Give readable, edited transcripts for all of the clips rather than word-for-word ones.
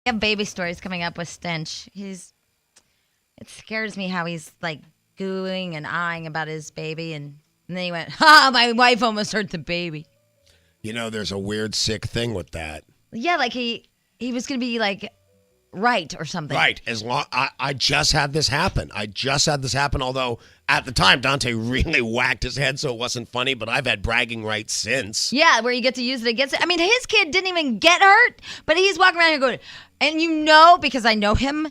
have baby stories coming up with Stench. It scares me how he's like gooing and eyeing about his baby, and then he went, my wife almost hurt the baby. You know, there's a weird, sick thing with that. Yeah, like he was gonna be like right or something. Right. I just had this happen. Although at the time Dante really whacked his head, so it wasn't funny. But I've had bragging rights since. Yeah, where you get to use it against it. I mean, his kid didn't even get hurt, but he's walking around here going, and because I know him,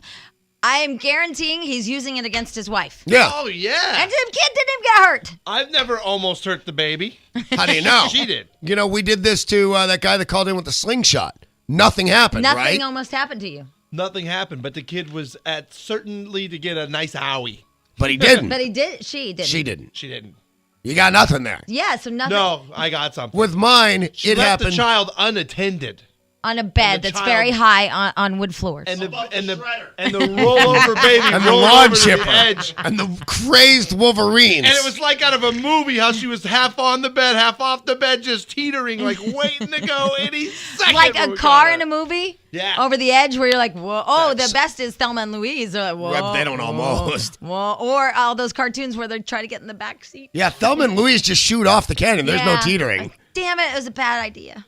I am guaranteeing he's using it against his wife. Yeah. Oh, yeah. And the kid didn't even get hurt. I've never almost hurt the baby. How do you know? She did. You know, we did this to that guy that called in with the slingshot. Nothing happened, right? Nothing almost happened to you. Nothing happened, but the kid was at certainly to get a nice owie. But he didn't. But he did. She didn't. She didn't. She didn't. You got nothing there. Yeah, so nothing. No, I got something. With mine, She it left happened. the child unattended. On a bed And the that's child- very high on wood floors. And the rollover baby and the rolled lawn over to chipper. the edge. And the crazy Wolverines. And it was like out of a movie how she was half on the bed, half off the bed, just teetering, like waiting to go any second. like when a we car got in her. a movie? Yeah. Over the edge where you're like, whoa. Oh, the best is Thelma and Louise. They're like, whoa. They don't almost. Whoa. Or all those cartoons where they try to get in the back seat. Yeah, Thelma and Louise just shoot off the canyon. There's no Yeah. teetering. Like, damn it was a bad idea.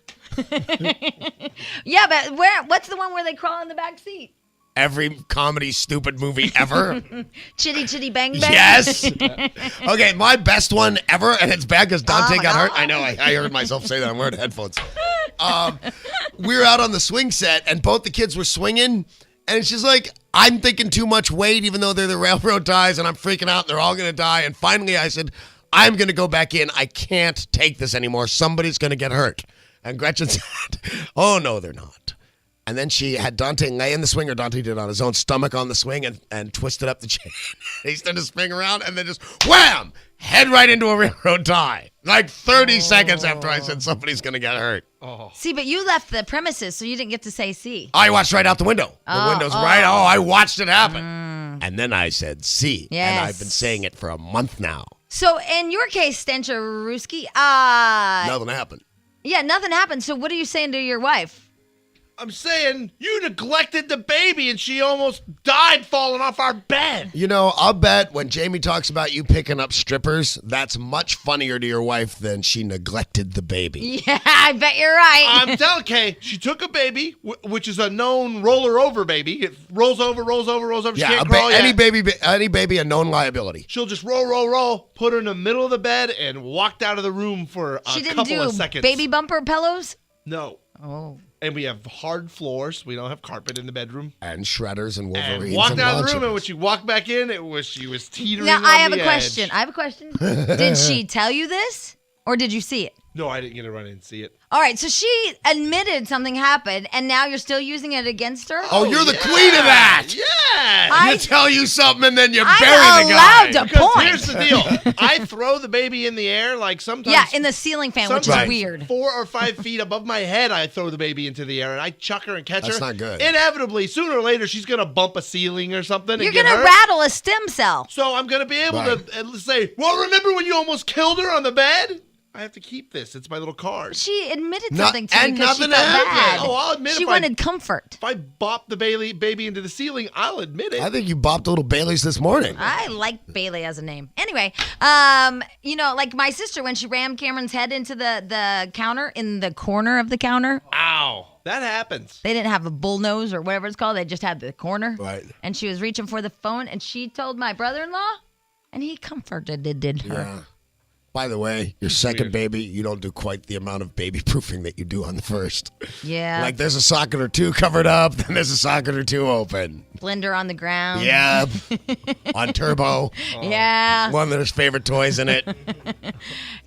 Yeah, but what's the one where they crawl in the back seat? Every comedy stupid movie ever. Chitty Chitty Bang Bang. Yes. Okay, my best one ever, and it's bad because Dante my got hurt. God. I know, I heard myself say that. I'm wearing headphones. We were out on the swing set, and both the kids were swinging, and it's just like, I'm thinking too much weight, even though they're the railroad ties, and I'm freaking out, and they're all going to die. And finally, I said, I'm going to go back in. I can't take this anymore. Somebody's going to get hurt. And Gretchen said, oh, no, they're not. And then she had Dante lay in the swing, or Dante did on his own stomach on the swing and twisted up the chain. He started to spin around and then just wham! Head right into a railroad tie. Like 30 seconds after I said somebody's going to get hurt. See, but you left the premises, so you didn't get to say see. I watched right out the window. The window's right. Oh, I watched it happen. And then I said see. Yes. And I've been saying it for a month now. So in your case, Stencharuski, Nothing happened. yeah, nothing happened. So what are you saying to your wife? I'm saying you neglected the baby and she almost died falling off our bed. You know, I'll bet when Jamie talks about you picking up strippers, that's much funnier to your wife than she neglected the baby. Yeah, I bet you're right. I'm telling you, she took a baby, which is a known roller over baby. It rolls over. She Yeah, can't crawl yet. any baby, a known liability. She'll just roll, put her in the middle of the bed, and walked out of the room for She a didn't couple do of seconds. baby bumper pillows? No. Oh. And we have hard floors. We don't have carpet in the bedroom. And shredders and And Wolverines. walked and out of the lawn room, and when chippers. she walked back in, she was teetering Now, on I have the a question. edge. Did she tell you this, or did you see it? No, I didn't get to run in and see it. All right, so she admitted something happened, and now you're still using it against her? Oh, you're the queen of that. Yeah. You tell you something and then you I'm bury the allowed guy. to point. Here's the deal. I throw the baby in the air like sometimes. Yeah, in the ceiling fan, which is sometimes weird. 4 or 5 feet above my head, I throw the baby into the air and I chuck her and catch That's her. not good. Inevitably, sooner or later, she's going to bump a ceiling or something. You're and get going to hurt. rattle a stem cell. So I'm going to be able Right. to say, well, remember when you almost killed her on the bed? I have to keep this. It's my little card. She admitted No- something to you and because she nothing felt happened. bad. Oh, I'll admit she if wanted comfort. If I bop the baby into the ceiling, I'll admit it. I think you bopped little Bailey's this morning. I like Bailey as a name. Anyway, like my sister, when she rammed Cameron's head into the counter, in the corner of the counter, Ow. That happens. they didn't have a bullnose or whatever it's called. They just had the corner. Right. And she was reaching for the phone, and she told my brother-in-law, and he comforted her. Yeah. By the way, your second baby, you don't do quite the amount of baby proofing that you do on the first. Yeah. Like there's a socket or two covered up, then there's a socket or two open. Blender on the ground. Yeah. On turbo. Yeah. One of their favorite toys in it.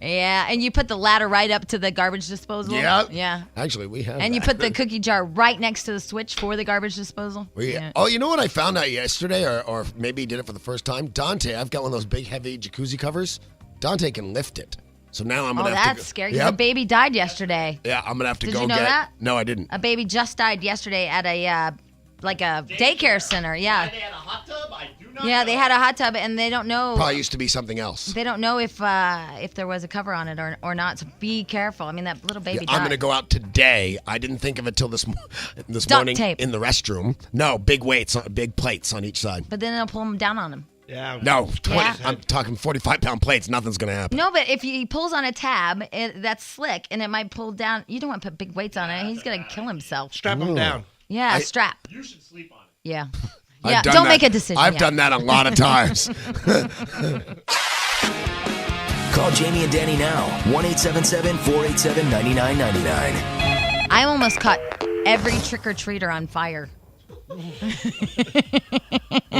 Yeah. And you put the ladder right up to the garbage disposal. Yeah. Yeah. Actually, we have And you that. put the cookie jar right next to the switch for the garbage disposal. Yeah. Oh, you know what I found out yesterday, or maybe he did it for the first time? Dante, I've got one of those big, heavy jacuzzi covers. Dante can lift it. So now I'm going to have to That's scary. Yep. The baby died yesterday. Yeah, I'm going to have to Did go you know get. that? No, I didn't. A baby just died yesterday at a daycare center. Yeah. They had a hot tub. I do not Yeah, they had a hot tub, and they don't know. Probably used to be something else. They don't know if there was a cover on it or not. So be careful. I mean, that little baby. I'm going to go out today. I didn't think of it till this Duct morning tape. in the restroom. No, big weights, big plates on each side. But then they'll pull them down on him. Yeah. No, 20. Yeah. I'm talking 45-pound plates. Nothing's going to happen. No, but if he pulls on a tab, that's slick, and it might pull down. You don't want to put big weights on it. He's going to kill himself. Strap him down. Yeah, strap. You should sleep on it. Yeah. I've Yeah, done don't that. make a decision. I've yet. done that a lot of times. Call Jamie and Danny now. 1-877-487-9999. I almost caught every trick-or-treater on fire. Well,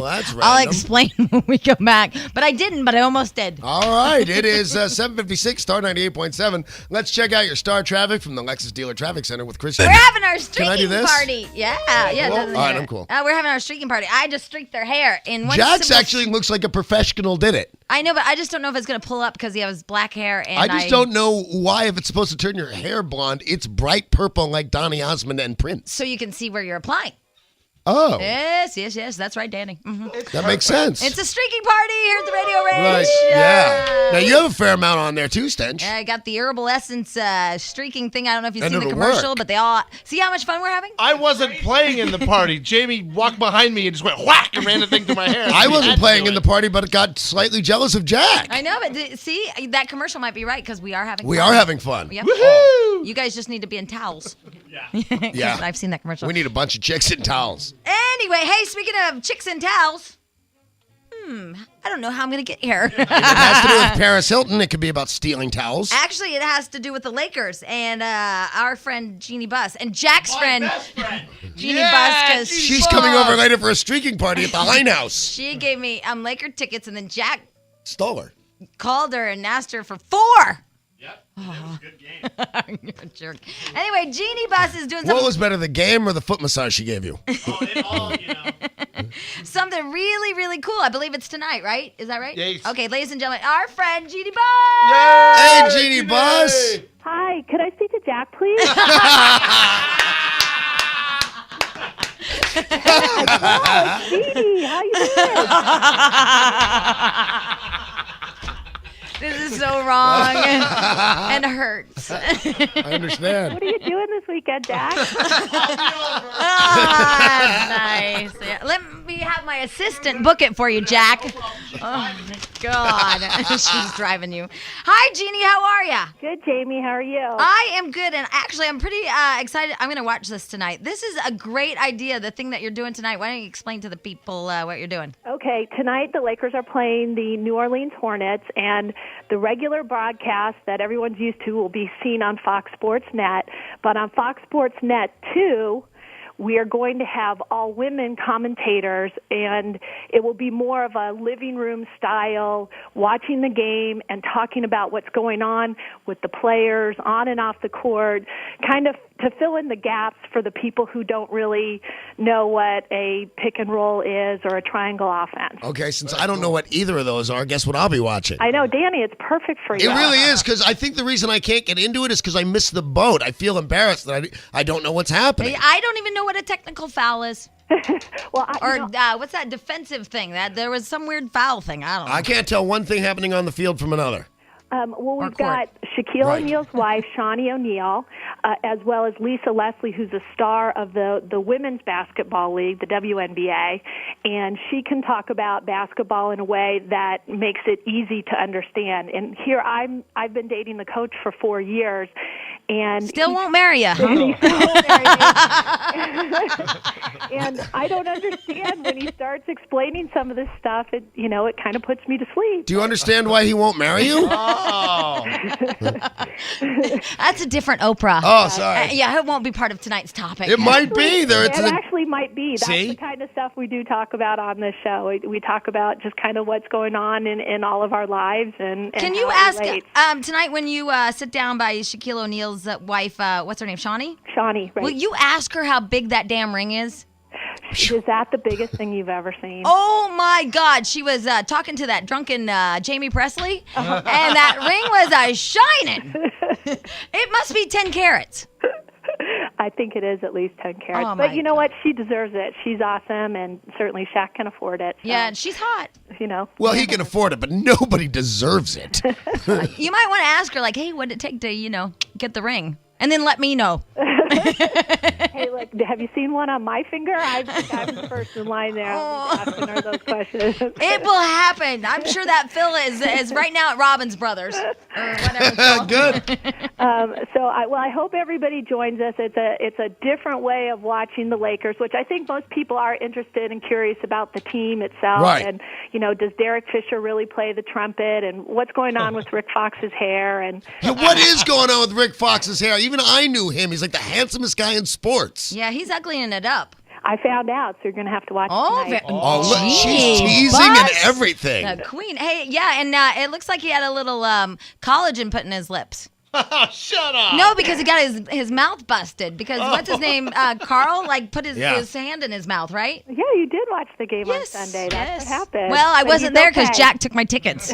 that's random. I'll explain when we come back. But I didn't, but I almost did. All right, it is 7:56, Star 98.7. Let's check out your Star traffic from the Lexus Dealer Traffic Center with Chris. We're having our Can I do streaking this? party. Yeah. Cool. All All right, I'm cool. We're having our streaking party. I just streaked their hair in one Jax simple- actually looks like a professional did it. I know, but I just don't know if it's going to pull up because he has black hair. And I just don't know why, if it's supposed to turn your hair blonde, it's bright purple like Donny Osmond and Prince. So you can see where you're applying. Oh, Yes. That's right, Danny. Mhm. that makes sense. It's a streaking party here at the Radio Range. Right, yeah. Now, you have a fair amount on there, too, Stench. I got the Herbal Essence streaking thing. I don't know if you've And seen the it'll commercial, work. but they all... See how much fun we're having? I wasn't playing in the party. Jamie walked behind me and just went whack and ran the thing through my hair. I He wasn't had to playing do in the it. party, but got slightly jealous of Jack. I know, but see, that commercial might be right because we are having We fun. are having fun. Yep. Woohoo! You guys just need to be in towels. Yeah. Yeah. I've seen that commercial. We need a bunch of chicks in towels. Anyway, hey, speaking of chicks and towels, I don't know how I'm going to get here. It has to do with Paris Hilton. It could be about stealing towels. Actually, it has to do with the Lakers and our friend Jeanie Buss and Jack's friend Best friend. Jeanie Yeah, Buss because She's coming over later for a streaking party at the Hine House. she gave me Laker tickets, and then Jack Stole her. called her and asked her for 4. Yep. That was a good game. You're a jerk. Anyway, Jeanie Buss is doing What something, was better, the game or the foot massage she gave you? Oh, it all, you know. something really, really cool. I believe it's tonight, right? Is that right? Yes. Okay, ladies and gentlemen, our friend Jeanie Buss. Hey, Jeanie Buss. Hi, could I speak to Jack, please? Jeannie, how you doing? This is so wrong and hurts. I understand. What are you doing this weekend, Jack? Nice. Yeah. Let me have my assistant book it for you, Jack. Oh, my God. She's driving you. Hi, Jeannie. How are you? Good, Jamie. How are you? I am good, and actually, I'm pretty excited. I'm going to watch this tonight. This is a great idea, the thing that you're doing tonight. Why don't you explain to the people what you're doing? Okay, tonight the Lakers are playing the New Orleans Hornets, and the regular broadcast that everyone's used to will be seen on Fox Sports Net. But on Fox Sports Net 2, we are going to have all women commentators, and it will be more of a living room style, watching the game and talking about what's going on with the players on and off the court, kind of to fill in the gaps for the people who don't really know what a pick and roll is or a triangle offense. Okay, since I don't know what either of those are, guess what I'll be watching? I know, Danny, it's perfect for It you. really is, because I think the reason I can't get into it is because I missed the boat. I feel embarrassed that I don't know what's happening. I don't even know what a technical foul is. Well, Or what's that defensive thing? That there was some weird foul thing. I don't know. I can't tell one thing happening on the field from another. Well, we've court. got Shaquille Right. O'Neal's wife, Shawnee O'Neal, as well as Lisa Leslie, who's a star of the Women's Basketball League, the WNBA, and she can talk about basketball in a way that makes it easy to understand. And here I've been dating the coach for 4 years, and Still won't marry you. and I don't understand when he starts explaining some of this stuff. It kind of puts me to sleep. Do you understand why he won't marry you? Oh. That's a different Oprah. Oh, sorry. Yeah, it won't be part of tonight's topic. It might be. There, it's It actually might be. That's See? the kind of stuff we do talk about on this show. We talk about just kind of what's going on in all of our lives and Can how you it ask relates. tonight when you sit down by Shaquille O'Neal's wife, what's her name, Shawnee? Shawnee, right? Will you ask her how big that damn ring is? Is that the biggest thing you've ever seen? Oh my God! She was talking to that drunken Jamie Presley, and that ring was shining. It must be 10 carats. I think it is at least 10 carats. Oh, but my you know what? She deserves it. She's awesome, and certainly Shaq can afford it. So, Yeah, and she's hot. you know. Well, he can afford it, but nobody deserves it. You might want to ask her, like, hey, what did it take to, get the ring? And then let me know. Hey, look, have you seen one on my finger? I'm the first in line there. Asking her those questions. It will happen. I'm sure that Phil is right now at Robbins Brothers or whatever. It's called. Good. I hope everybody joins us. It's a different way of watching the Lakers, which I think most people are interested and curious about the team itself. Right. And does Derek Fisher really play the trumpet? And what's going on with Rick Fox's hair? And Yeah, what is going on with Rick Fox's hair? Even I knew him. He's like the handsomest guy in sports. Yeah, he's uglying it up. I found out, so you're going to have to watch tonight. Oh, look, she's Jeanie teasing and Buss, everything. the queen. Hey, yeah, and it looks like he had a little collagen put in his lips. Shut up. No, because he got his mouth busted. Because what's his name? Carl, put his hand in his mouth, right? Yeah, you did watch the game on Sunday. That's what happened. Well, I But wasn't he's there because okay. Jack took my tickets.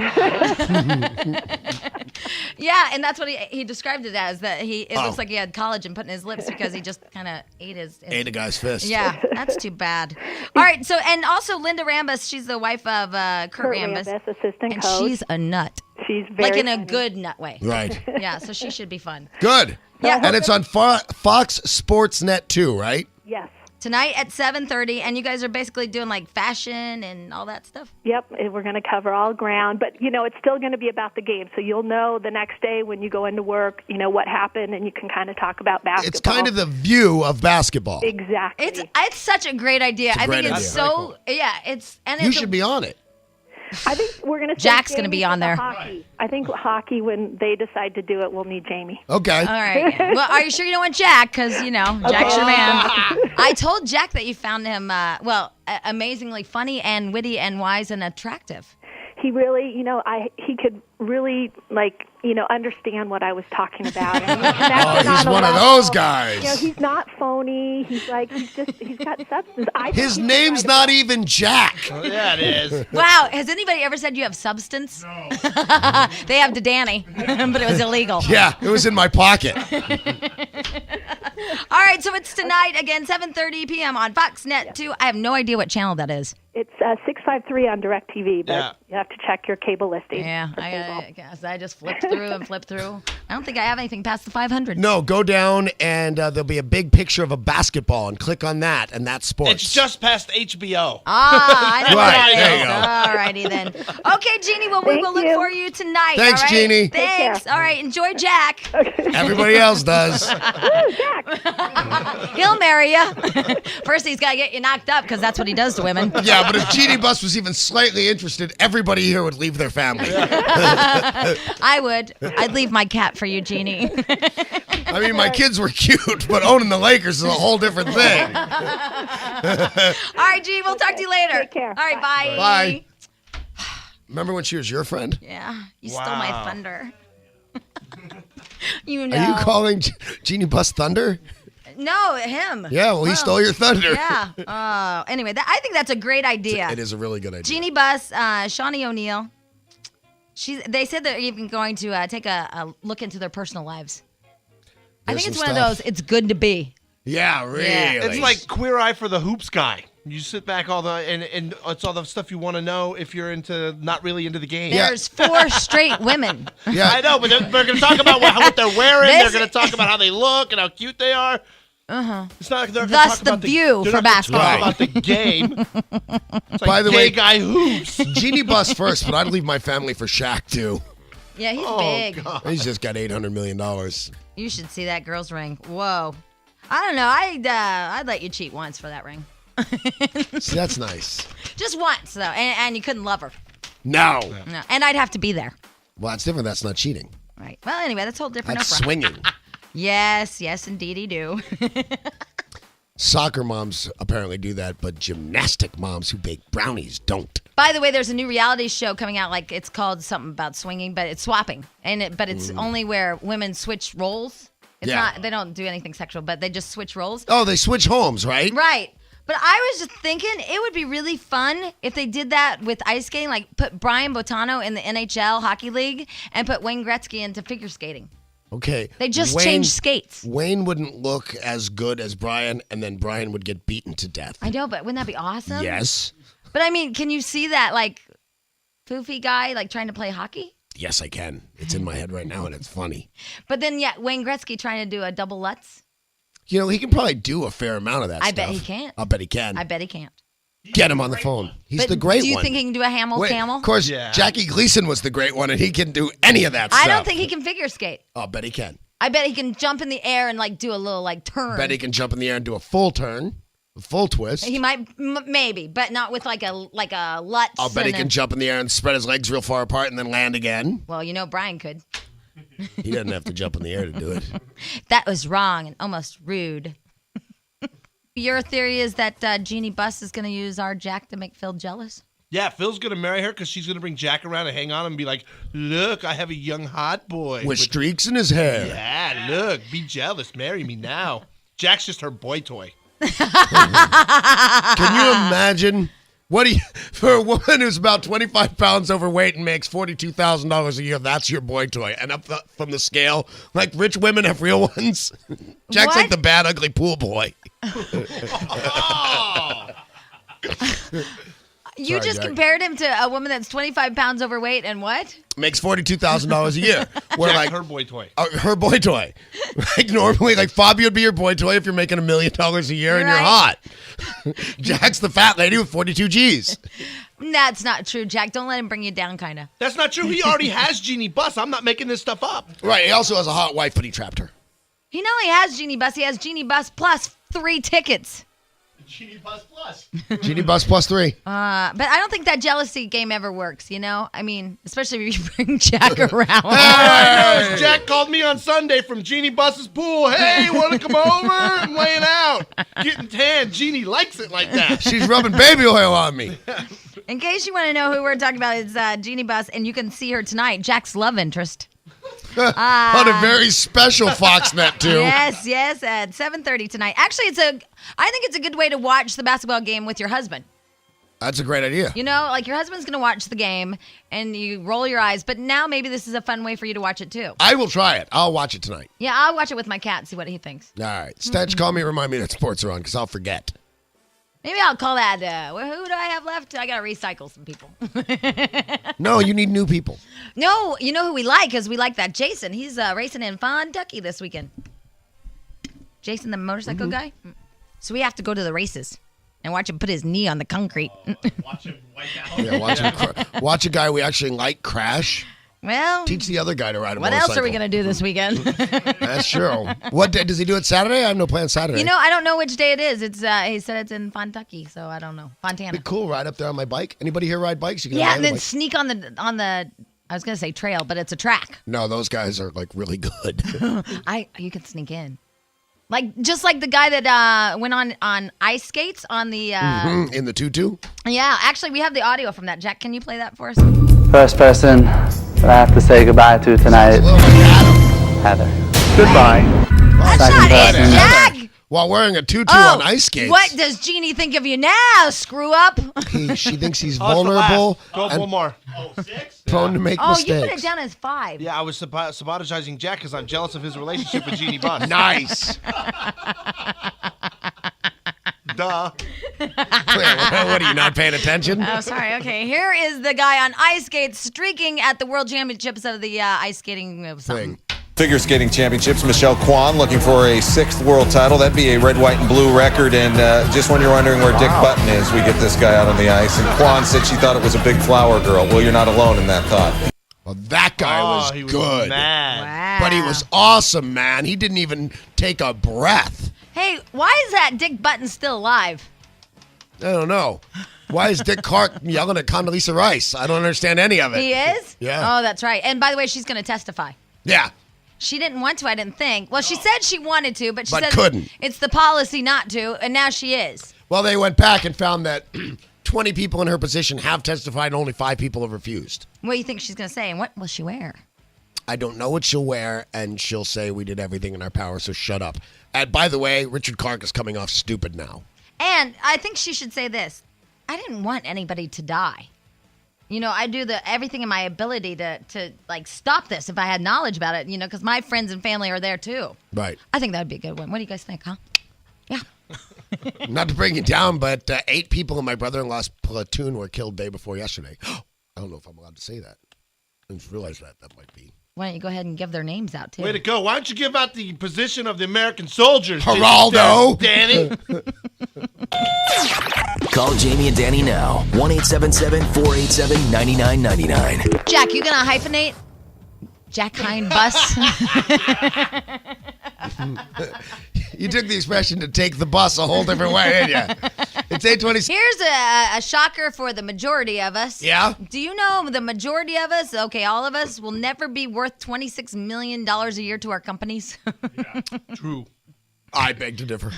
Yeah, and that's what he described it as. That it looks like he had collagen put in his lips because he just kind of ate his. Ate a guy's fist. Yeah, that's too bad. All right, so and also Linda Rambus, she's the wife of Kurt Rambus, assistant and coach. she's a nut, She's very like in a funny. good nut way. Right. Yeah, so she should be fun. Good. Yeah. And it's on Fox Sports Net too, right? Yes. Tonight at 7:30, and you guys are basically doing fashion and all that stuff. Yep, and we're going to cover all ground, but it's still going to be about the game. So you'll know the next day when you go into work, what happened, and you can kind of talk about basketball. It's kind of the view of basketball. Exactly. It's such a great idea. I great think it's idea. so it's and You it's should be on it. I think we're going to. Jack's gonna be on there. Hockey. I think hockey. When they decide to do it, we'll need Jamie. Okay. all right. Well, are you sure you don't want Jack? Because Jack's your man. I told Jack that you found him amazingly funny and witty and wise and attractive. He really, he could really understand what I was talking about. And He's one of those guys. He's not phony. He's got substance. His name's not even Jack. Yeah, it is. Wow. Has anybody ever said you have substance? No. They have to Danny, but it was illegal. Yeah, it was in my pocket. All right, so it's tonight again, 7:30 p.m. on Fox Net 2. I have no idea what channel that is. It's 653 on DirecTV, but Yeah. you have to check your cable listing. Yeah, I guess I just flipped through and flipped through. I don't think I have anything past the 500. No, go down and there'll be a big picture of a basketball and click on that, and that's sports. It's just past HBO. I know Right, what there that you is. go. All righty then. Okay, Jeannie, well, we Thank will look you. for you tonight. Thanks, all right? Jeannie. Take care. Thanks. All right, enjoy Jack. Everybody else does. He'll marry you. First, he's got to get you knocked up because that's what he does to women. Yeah, but if Jeanie Buss was even slightly interested, everybody here would leave their family. I would. I'd leave my cat for you, Jeannie. I mean, my kids were cute, but owning the Lakers is a whole different thing. All right, Jeannie, we'll talk to you later. Take care. All right, bye. Bye. Remember when she was your friend? Yeah, you stole my Wow. thunder. You know. Are you calling Jeanie Buss Thunder? No, him. Yeah, well, he stole your thunder. Yeah. Anyway, I think that's a great idea. It is a really good idea. Jeanie Buss, Shawnee O'Neal. They said they're even going to take a look into their personal lives. I There's think it's some one of stuff. those. It's good to be. Yeah, really. It's like Queer Eye for the Hoops guy. You sit back and it's all the stuff you want to know if you're not really into the game. Yeah. There's 4 straight women. Yeah. I know, but they're going to talk about what they're wearing. This- They're going to talk about how they look and how cute they are. It's not. They're gonna Thus talk the about view they're for not gonna basketball. Talk about the game. It's like By the gay way- guy hoops. Jeanie Buss first, but I'd leave my family for Shaq, too. Yeah, he's Oh, big. God. He's just got $800 million. You should see that girl's ring. Whoa. I don't know. I'd let you cheat once for that ring. See, that's nice. Just once, though. And you couldn't love her. No. No. And I'd have to be there. Well, that's different. That's not cheating. Right. Well, anyway, that's a whole different That's opera. swinging. Yes, indeedy do. Soccer moms apparently do that, but gymnastic moms who bake brownies don't. By the way, there's a new reality show coming out. It's called something about swinging, but it's swapping, but it's only where women switch roles. It's Yeah. not. They don't do anything sexual, but they just switch roles. Oh, they switch homes, right? Right. But I was just thinking it would be really fun if they did that with ice skating, like put Brian Botano in the NHL Hockey League and put Wayne Gretzky into figure skating. Okay. They just changed skates. Wayne wouldn't look as good as Brian, and then Brian would get beaten to death. I know, but wouldn't that be awesome? Yes. But I mean, can you see that like foofy guy like trying to play hockey? Yes, I can. It's in my head right now, and it's funny. But then, Wayne Gretzky trying to do a double Lutz. You know, he can probably do a fair amount of that I stuff. bet he can't. I'll bet he can. I bet he can't. Get him on the phone. He's But the great one. do you think he can do a Hamel camel? Of course, Yeah. Jackie Gleason was the great one, and he can do any of that stuff. I don't think he can figure skate. I'll bet he can. I bet he can jump in the air and like do a little like turn. Bet he can jump in the air and do a full turn, a full twist. He might, maybe, but not with like a Lutz. I'll bet he and can jump in the air and spread his legs real far apart and then land again. Well, Brian could. He doesn't have to jump in the air to do it. That was wrong and almost rude. Your theory is that Jeanie Buss is going to use our Jack to make Phil jealous? Yeah, Phil's going to marry her because she's going to bring Jack around and hang on and be like, look, I have a young hot boy. With streaks in his hair. Yeah, look, be jealous. Marry me now. Jack's just her boy toy. Can you imagine? For a woman who's about 25 pounds overweight and makes $42,000 a year, that's your boy toy. And up from the scale, like rich women have real ones. Jack's What? like the bad, ugly pool boy. You Sorry, just Jack. compared him to a woman that's 25 pounds overweight and what? Makes $42,000 a year. Where Jack's like her boy toy. her boy toy. Like normally, like Fabio would be your boy toy if you're making $1 million a year and you're Right. hot. Jack's the fat lady with 42 G's. That's not true, Jack. Don't let him bring you down, kind of. That's not true. He already has Jeanie Buss. I'm not making this stuff up. Right. He also has a hot wife, but he trapped her. He not only has Jeanie Buss, he has Jeanie Buss plus 3 tickets. Jeanie Buss Plus. Jeanie Buss plus 3. But I don't think that jealousy game ever works, I mean, especially if you bring Jack around. All I know is Jack called me on Sunday from Jeanie Buss's pool. Hey, want to come over? I'm laying out. Getting tan. Jeanie likes it like that. She's rubbing baby oil on me. In case you want to know who we're talking about, it's Jeanie Buss, and you can see her tonight, Jack's love interest. On a very special Foxnet, too. Yes, at 7:30 tonight. Actually, I think it's a good way to watch the basketball game with your husband. That's a great idea. Like your husband's going to watch the game, and you roll your eyes, but now maybe this is a fun way for you to watch it, too. I will try it. I'll watch it tonight. Yeah, I'll watch it with my cat and see what he thinks. All right. Stetch, call me and remind me that sports are on because I'll forget. Maybe I'll call that, who do I have left? I got to recycle some people. No, you need new people. No, you know who we like is we like that Jason. He's racing in Fontucky this weekend. Jason, the motorcycle guy. So we have to go to the races and watch him put his knee on the concrete. Watch him wipe out. Yeah, watch a guy we actually like crash. Well, Teach the other guy to ride a what motorcycle. else are we going to do this weekend? That's true. What day does he do it Saturday? I have no plans Saturday. I don't know which day it is. It's he said it's in Fontucky, so I don't know. Fontana. It'd be cool. Ride up there on my bike. Anybody here ride bikes? You can Yeah, ride and a then bike. sneak on the I was going to say trail, but it's a track. No, those guys are like really good. You can sneak in. Just like the guy that went on ice skates on the In the tutu. Yeah, actually we have the audio from that. Jack, can you play that for us? First person that I have to say goodbye to tonight, It's a little like Adam. Heather. Goodbye. That's Second not it, person. Jack. While wearing a tutu on ice skates. What does Jeanie think of you now, screw up? She thinks he's Oh, it's the vulnerable last. Go up and one more. Oh, 6? prone to make Oh, mistakes. you put it down as 5. Yeah, I was sabotaging Jack because I'm jealous of his relationship with Jeanie Buss. Nice. Duh. What are you not paying attention? Oh, sorry. Okay, here is the guy on ice skates streaking at the World Championships of the ice skating something. Thing. Figure skating championships, Michelle Kwan looking for a 6th world title. That'd be a red, white, and blue record. And just when you're wondering where Dick Button is, we get this guy out on the ice. And Kwan said she thought it was a big flower girl. Well, you're not alone in that thought. Well, that guy he was good. mad. Wow. But he was awesome, man. He didn't even take a breath. Hey, why is that Dick Button still alive? I don't know. Why is Dick Clark yelling at Condoleezza Rice? I don't understand any of it. He is? Yeah. Oh, that's right. And by the way, she's going to testify. Yeah. She didn't want to, I didn't think. Well, she said she wanted to, but she But said couldn't. it's the policy not to, and now she is. Well, they went back and found that 20 people in her position have testified and only 5 people have refused. What do you think she's going to say, and what will she wear? I don't know what she'll wear, and she'll say we did everything in our power, so shut up. And by the way, Richard Clark is coming off stupid now. And I think she should say this. I didn't want anybody to die. I do everything in my ability to like stop this if I had knowledge about it, because my friends and family are there too. Right. I think that would be a good one. What do you guys think, huh? Yeah. Not to bring you down, but 8 people in my brother-in-law's platoon were killed day before yesterday. I don't know if I'm allowed to say that. I didn't realize that might be. Why don't you go ahead and give their names out too? Way to go. Why don't you give out the position of the American soldiers? Geraldo. Danny. Call Jamie and Danny now. 1-877-487-9999. Jack, you gonna hyphenate? Jack Hind Bus. You took the expression to take the bus a whole different way, didn't you? It's 8:26. Here's a shocker for the majority of us. Yeah? Do you know the majority of us, okay, all of us, will never be worth $26 million a year to our companies? True. I beg to differ.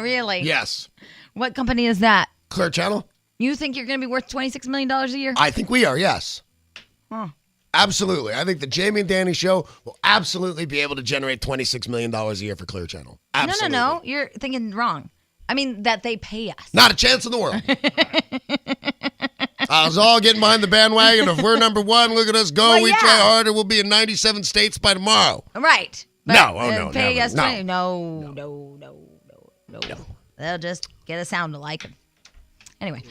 Really? Yes. What company is that? Clear Channel? You think you're going to be worth $26 million a year? I think we are, yes. Huh. Absolutely. I think the Jamie and Danny show will absolutely be able to generate $26 million a year for Clear Channel. Absolutely. No. You're thinking wrong. I mean, that they pay us. Not a chance in the world. I was all getting behind the bandwagon. If we're number one, look at us go. Well, we yeah. try harder. We'll be in 97 states by tomorrow. Right. But No, pay never. us No. 20. No. They'll just get a sound alike. Anyway,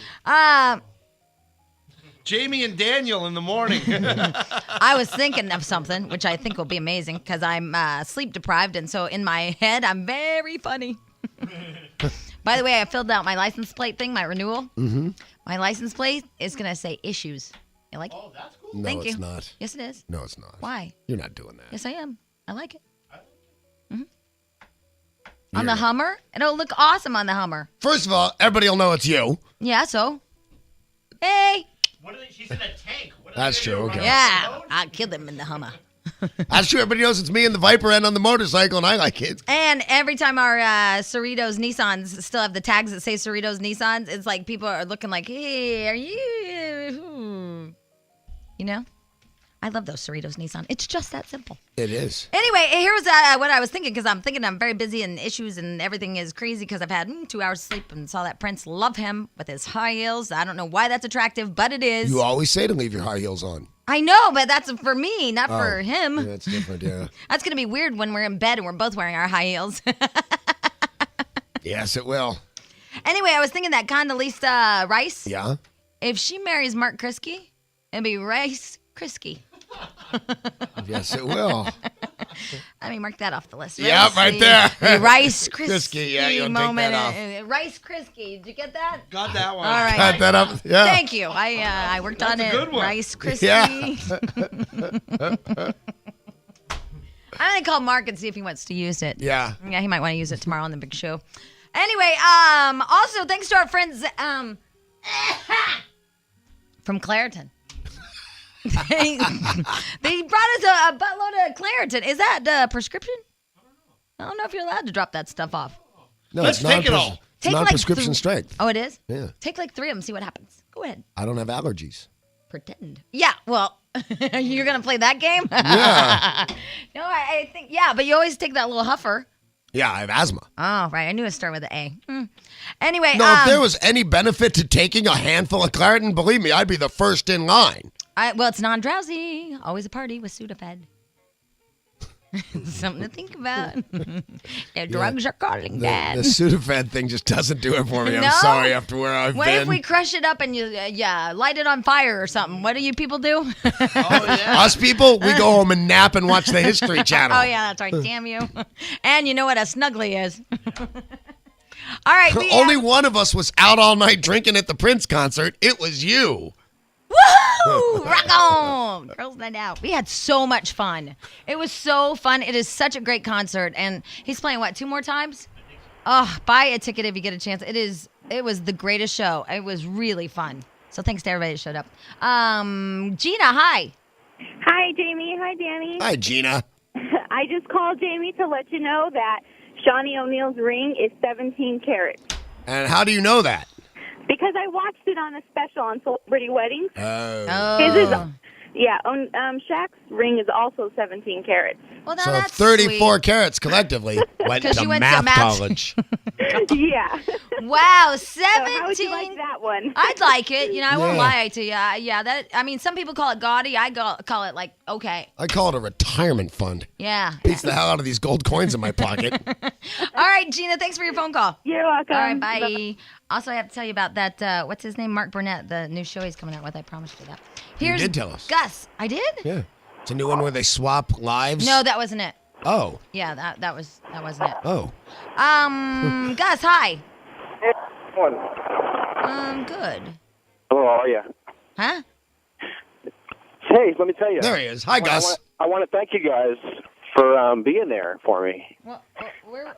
Jamie and Daniel in the morning. I was thinking of something, which I think will be amazing because I'm sleep deprived, and so in my head, I'm very funny. By the way, I filled out my license plate thing, my renewal. Mm-hmm. My license plate is going to say issues. You like it? Oh, that's cool. No, Thank it's you. not. Yes, it is. No, it's not. Why? You're not doing that. Yes, I am. I like it. On the Hummer? It'll look awesome on the Hummer. First of all, everybody will know it's you. Yeah, so. Hey. What are they? She's in a tank. What are That's they gonna true, do, okay. run off the Yeah, road? I'll kill them in the Hummer. That's true. Everybody knows it's me and the Viper and on the motorcycle, and I like it. And every time our Cerritos Nissans still have the tags that say Cerritos Nissans, it's like people are looking like, hey, are you? You know? I love those Cerritos Nissan. It's just that simple. It is. Anyway, here's what I was thinking, because I'm thinking I'm very busy and issues and everything is crazy because I've had 2 hours sleep and saw that Prince. Love him with his high heels. I don't know why that's attractive, but it is. You always say to leave your high heels on. I know, but that's for me, not for him. Yeah, that's different, yeah. That's going to be weird when we're in bed and we're both wearing our high heels. Yes, it will. Anyway, I was thinking that Condoleezza Rice, Yeah? if she marries Mark Krisky, it'd be Rice Krisky. Yes, it will. Let me mark that off the list. Yeah, right there. The Rice Krisky Krisky, yeah, you'll take moment. that Rice Krisky. Did you get that? Got that one. All right. Cut that up. Yeah. Thank you. I worked on a it. good one. Rice Krispie. Yeah. I'm gonna call Mark and see if he wants to use it. Yeah. Yeah, he might want to use it tomorrow on the big show. Anyway, also thanks to our friends from Claritin. they brought us a buttload of Claritin. Is that prescription? I don't know if you're allowed to drop that stuff off. No, Let's it's take it non-pres- all. It's Take like non-prescription strength. Oh, it is? Yeah. Take like 3 of them, see what happens. Go ahead. I don't have allergies. Pretend. Yeah, well, you're going to play that game? Yeah. No, I think, yeah, but you always take that little huffer. Yeah, I have asthma. Oh, right. I knew it started with an A. Anyway. No, if there was any benefit to taking a handful of Claritin, believe me, I'd be the first in line. Well, it's non-drowsy. Always a party with Sudafed. Something to think about. Their drugs are calling, The Dad. Sudafed thing just doesn't do it for me. No? I'm sorry after where I've What been. if we crush it up and you, light it on fire or something? What do you people do? Oh, yeah. Us people, we go home and nap and watch the History Channel. Oh, yeah, that's right. Damn you. And you know what a snuggly is. All right. Only one of us was out all night drinking at the Prince concert. It was you. Woohoo! Rock on! Girls Night Out. We had so much fun. It was so fun. It is such a great concert. And he's playing, 2 more times? Oh, buy a ticket if you get a chance. It was the greatest show. It was really fun. So thanks to everybody that showed up. Gina, hi. Hi, Jamie. Hi, Danny. Hi, Gina. I just called Jamie to let you know that Shawnee O'Neal's ring is 17 carats. And how do you know that? Because I watched it on a special on Celebrity Weddings. His is, Oh. Shaq's ring is also 17 carats. Well, now So that's 34 sweet. carats collectively went 'Cause to you went to math math. college. Yeah. Wow, So 17. how would you like that one? I'd like it. I won't Yeah. lie to you. Yeah, that. I mean, some people call it gaudy. I call it like okay. I call it a retirement fund. Yeah. Beats the hell out of these gold coins in my pocket. All right, Gina. Thanks for your phone call. You're welcome. All right, bye. Also, I have to tell you about that. What's his name? Mark Burnett. The new show he's coming out with. I promised you that. Here's did tell us. Gus. I did. Yeah. It's a new one where they swap lives. No, that wasn't it. Oh. Yeah, that wasn't it. Oh. Gus, hi. One. Good. Hello, how are you? Huh? Hey, let me tell you. There he is. Hi, Gus. I want to thank you guys for being there for me. Well, we're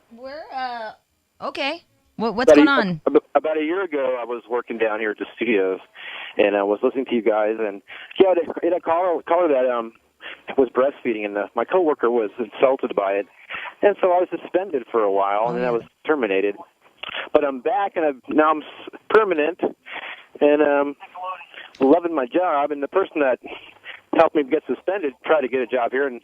okay. What's going on? About a year ago, I was working down here at the studios, and I was listening to you guys, and yeah, a caller that was breastfeeding, and my coworker was insulted by it, and so I was suspended for a while, and then I was terminated. But I'm back, and now I'm permanent, and loving my job. And the person that helped me get suspended tried to get a job here and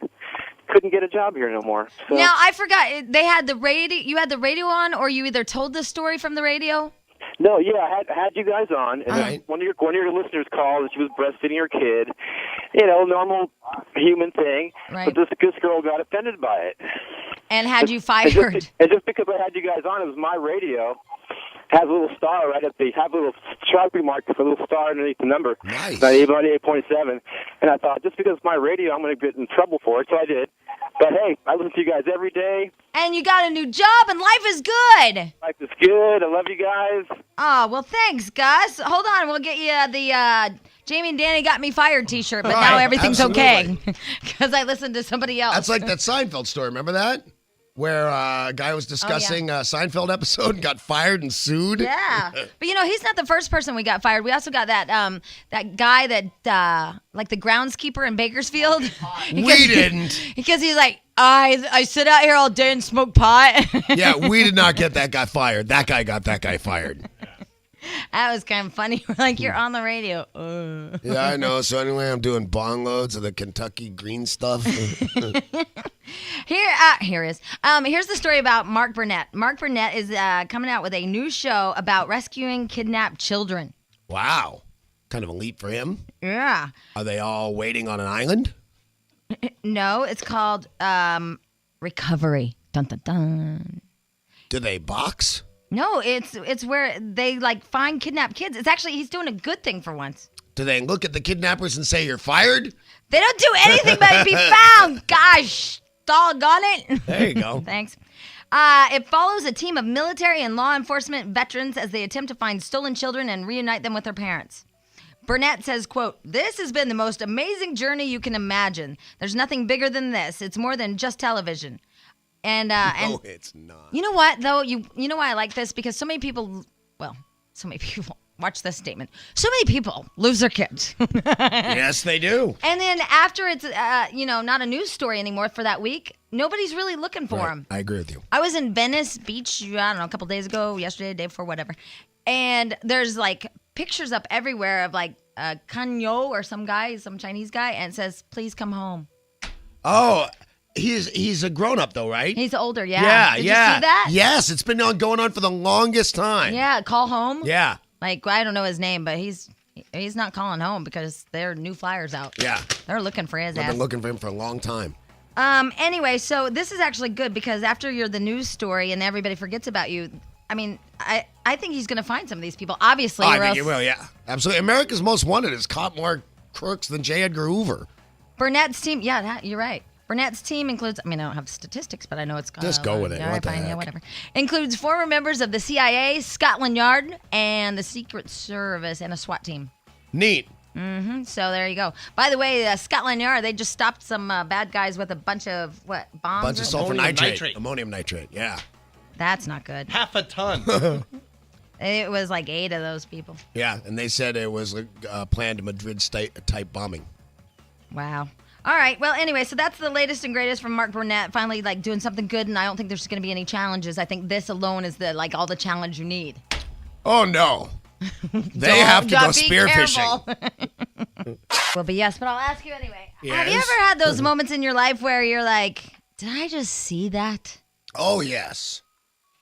couldn't get a job here no more. So. Now, I forgot. They had the radio. You had the radio on, or you either told the story from the radio? No, yeah, I had you guys on, and then right. one of your listeners called, and she was breastfeeding her kid. Normal human thing. Right. But this girl got offended by it. And had you And fired? just because I had you guys on, it was my radio. Has a little star right at have a little Sharpie mark with a little star underneath the number. Nice. 98.7. And I thought, just because it's my radio, I'm going to get in trouble for it, so I did. But hey, I listen to you guys every day. And you got a new job, and life is good. Life is good. I love you guys. Oh, well, thanks, Gus. Hold on. We'll get you the Jamie and Danny Got Me Fired t-shirt, but now Right, everything's absolutely. okay because I listened to somebody else. That's like that Seinfeld story. Remember that? Where a guy was discussing a Seinfeld episode and got fired and sued. Yeah, but he's not the first person we got fired. We also got that guy that like the groundskeeper in Bakersfield. We didn't. Because he's like, I sit out here all day and smoke pot. Yeah, we did not get that guy fired. That guy got that guy fired. That was kind of funny. We're like, you're on the radio. Yeah, I know. So anyway, I'm doing bong loads of the Kentucky green stuff. Here is. Here's the story about Mark Burnett. Mark Burnett is coming out with a new show about rescuing kidnapped children. Wow. Kind of a leap for him. Yeah. Are they all waiting on an island? No, it's called Recovery. Dun dun dun. Do they box? No, it's where they like find kidnapped kids. It's actually he's doing a good thing for once. Do they look at the kidnappers and say you're fired? They don't do anything but be found. Gosh, doggone it. There you go. Thanks. It follows a team of military and law enforcement veterans as they attempt to find stolen children and reunite them with their parents. Burnett says, quote, "This has been the most amazing journey you can imagine. There's nothing bigger than this. It's more than just television." And No, it's not. you know what, though? You know why I like this? Because so many people, watch this statement. So many people lose their kids. Yes, they do. And then after it's, not a news story anymore for that week, nobody's really looking for them. I agree with you. I was in Venice Beach, I don't know, a couple days ago, yesterday, day before, whatever. And there's like pictures up everywhere of like Kanyo or some Chinese guy, and it says, "Please come home." Oh, he's a grown up though, right? He's older, yeah. Did you see that? Yes, it's been going on for the longest time. Yeah, call home. Yeah. Like, I don't know his name, but he's not calling home because there are new flyers out. Yeah. They're looking for his I've ass. been looking for him for a long time. Anyway, so this is actually good because after you're the news story and everybody forgets about you, I mean, I think he's going to find some of these people, obviously. I think he will, yeah. Absolutely. America's Most Wanted has caught more crooks than J. Edgar Hoover. Burnett's team, you're right. Burnett's team includes, I don't have statistics, but I know it's... Just go with it. Yeah, What the fine, yeah, heck? whatever. Includes former members of the CIA, Scotland Yard, and the Secret Service, and a SWAT team. Neat. Mm-hmm. So there you go. By the way, Scotland Yard, they just stopped some bad guys with a bunch of, bombs? Bunch of sulfur nitrate. Ammonium nitrate, yeah. That's not good. Half a ton. It was like 8 of those people. Yeah, and they said it was a planned Madrid-type bombing. Wow. All right. Well, anyway, so that's the latest and greatest from Mark Burnett. Finally, doing something good, and I don't think there's going to be any challenges. I think this alone is all the challenge you need. Oh, no. They have to go spearfishing. Well, but yes, but I'll ask you anyway. Yes? Have you ever had those moments in your life where you're like, did I just see that? Oh, yes.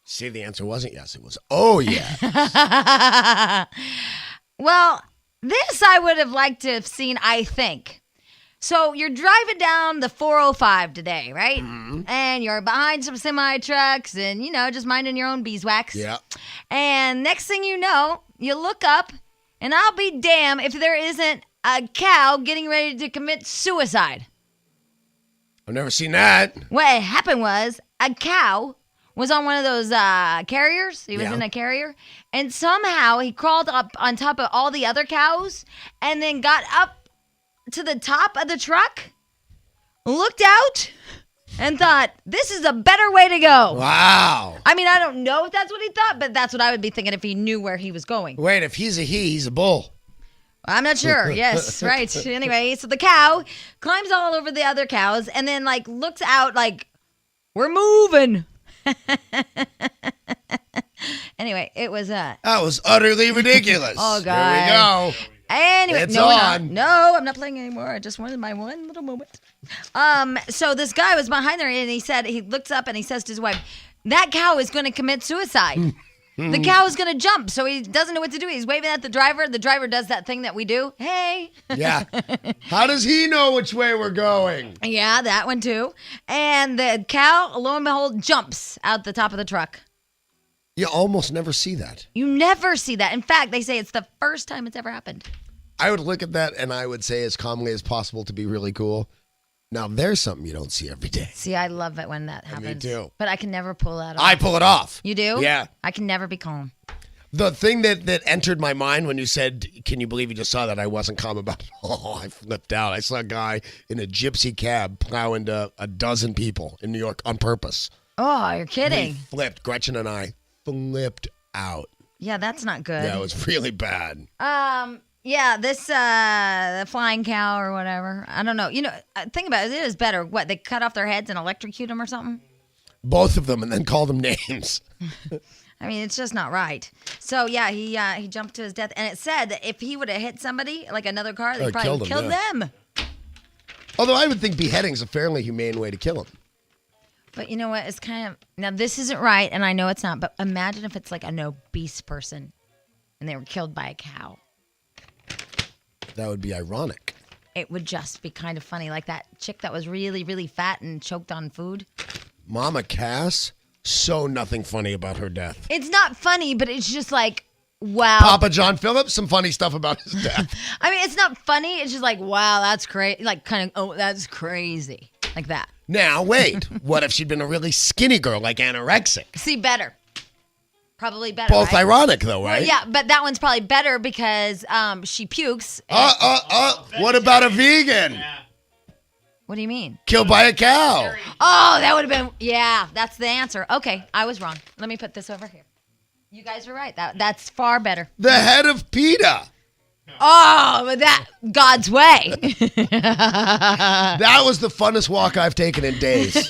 See, the answer wasn't yes. It was, oh, yeah. Well, this I would have liked to have seen, I think. So you're driving down the 405 today, right? Mm-hmm. And you're behind some semi-trucks and, just minding your own beeswax. Yeah. And next thing you know, you look up, and I'll be damned if there isn't a cow getting ready to commit suicide. I've never seen that. What happened was a cow was on one of those carriers. He was in a carrier. And somehow he crawled up on top of all the other cows and then got up to the top of the truck, looked out, and thought, this is a better way to go. Wow. I mean, I don't know if that's what he thought, but that's what I would be thinking if he knew where he was going. Wait, if he's a he's a bull. I'm not sure. Yes, right. Anyway, so the cow climbs all over the other cows and then, looks out like, we're moving. Anyway, it was that was utterly ridiculous. Oh, God. Here we go. Anyway, it's no, on. No, I'm not playing anymore. I just wanted my one little moment. So this guy was behind there, and he looks up and he says to his wife, that cow is going to commit suicide. The cow is going to jump, so he doesn't know what to do. He's waving at the driver. The driver does that thing that we do. Hey. Yeah. How does he know which way we're going? Yeah, that one too. And the cow, lo and behold, jumps out the top of the truck. You almost never see that. You never see that. In fact, they say it's the first time it's ever happened. I would look at that and I would say as calmly as possible to be really cool. Now, there's something you don't see every day. See, I love it when that happens. Me too. But I can never pull that off. I pull it off. You do? Yeah. I can never be calm. The thing that entered my mind when you said, can you believe you just saw that? I wasn't calm about it. Oh, I flipped out. I saw a guy in a gypsy cab plow into a dozen people in New York on purpose. Oh, you're kidding. We flipped. Gretchen and I flipped out. Yeah, that's not good. Yeah, it was really bad. Yeah, this the flying cow or whatever. I don't know. Think about it. It is better. What, they cut off their heads and electrocute them or something? Both of them and then call them names. I mean, it's just not right. So, yeah, he jumped to his death. And it said that if he would have hit somebody, like another car, they probably killed them. Although I would think beheading's a fairly humane way to kill them. But you know what? It's kind of... Now, this isn't right, and I know it's not, but imagine if it's like an obese person and they were killed by a cow. That would be ironic. It would just be kind of funny. Like that chick that was really, really fat and choked on food. Mama Cass, so nothing funny about her death. It's not funny, but it's just like, wow. Papa John Phillips, some funny stuff about his death. I mean, it's not funny. It's just like, wow, that's crazy. Like, kind of, oh, that's crazy. Like that. Now, wait. What if she'd been a really skinny girl, like anorexic? See, better. Probably better. Both right? ironic, though, right? Well, yeah, but that one's probably better because she pukes. What about a vegan? Yeah. What do you mean? Killed by a cow. Oh, that would have been, yeah, that's the answer. Okay, I was wrong. Let me put this over here. You guys were right. That's far better. The head of PETA. Oh, but that, God's way. That was the funnest walk I've taken in days.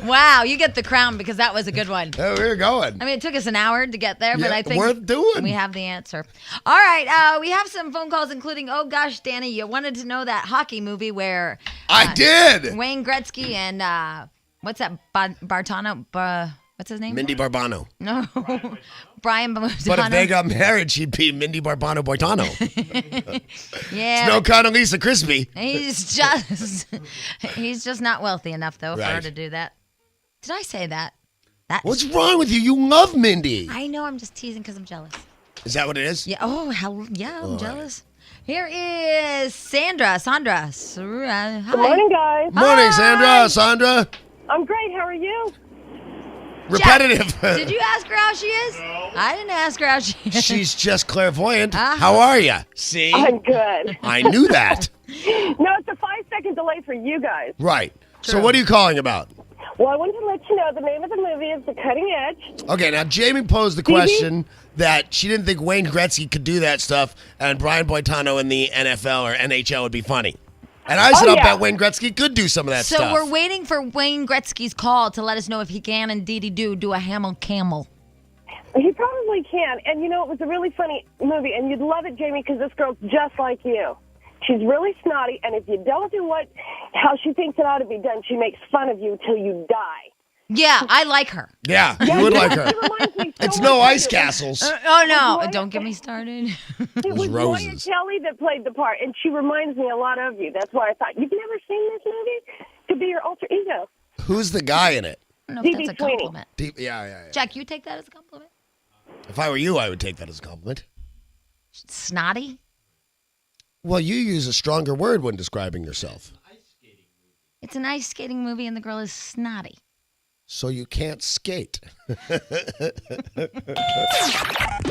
Wow, you get the crown because that was a good one. Oh, we're going. I mean, it took us an hour to get there, but Yeah, I think worth doing. we have the answer. All right, we have some phone calls, including, oh gosh, Danny, you wanted to know that hockey movie where I did. Wayne Gretzky and what's that, Bartano? What's his name? Mindy Barbano. No, Brian Bozano. But if they got married, she'd be Mindy Barbano Boitano. Yeah, It's no kind of Lisa Crispy. he's just not wealthy enough though for her Right. to do that. Did I say that? What's wrong with you? You love Mindy. I know. I'm just teasing because I'm jealous. Is that what it is? Yeah. Oh, I'm jealous. Here is Sandra. Hi. Good morning, guys. Morning, Sandra. Sandra. I'm great. How are you? Repetitive. Did you ask her how she is? No. I didn't ask her how she is. She's just clairvoyant. How are you? See? I'm good. I knew that. No, it's a 5-second delay for you guys. Right. So what are you calling about? Well, I wanted to let you know the name of the movie is The Cutting Edge. Okay, now Jamie posed the question that she didn't think Wayne Gretzky could do that stuff and Brian Boitano in the NFL or NHL would be funny. And I said, I'll bet Wayne Gretzky could do some of that stuff. So we're waiting for Wayne Gretzky's call to let us know if he can indeed do a Hamel Camel. He probably can. And, you know, it was a really funny movie, and you'd love it, Jamie, because this girl's just like you. She's really snotty, and if you don't do how she thinks it ought to be done, she makes fun of you till you die. Yeah, I like her. Yeah, you would like her. She reminds me so It's much no of ice you. castles. Oh, no. Don't get me started. It was Moya roses. Kelly that played the part, and she reminds me a lot of you. That's why I thought, you've never seen this movie? To be your alter ego. Who's the guy in it? I don't know if Dee that's a Sweeney. compliment. Yeah. Jack, you take that as a compliment? If I were you, I would take that as a compliment. Snotty? Well, you use a stronger word when describing yourself. It's an ice skating movie and the girl is snotty. So you can't skate.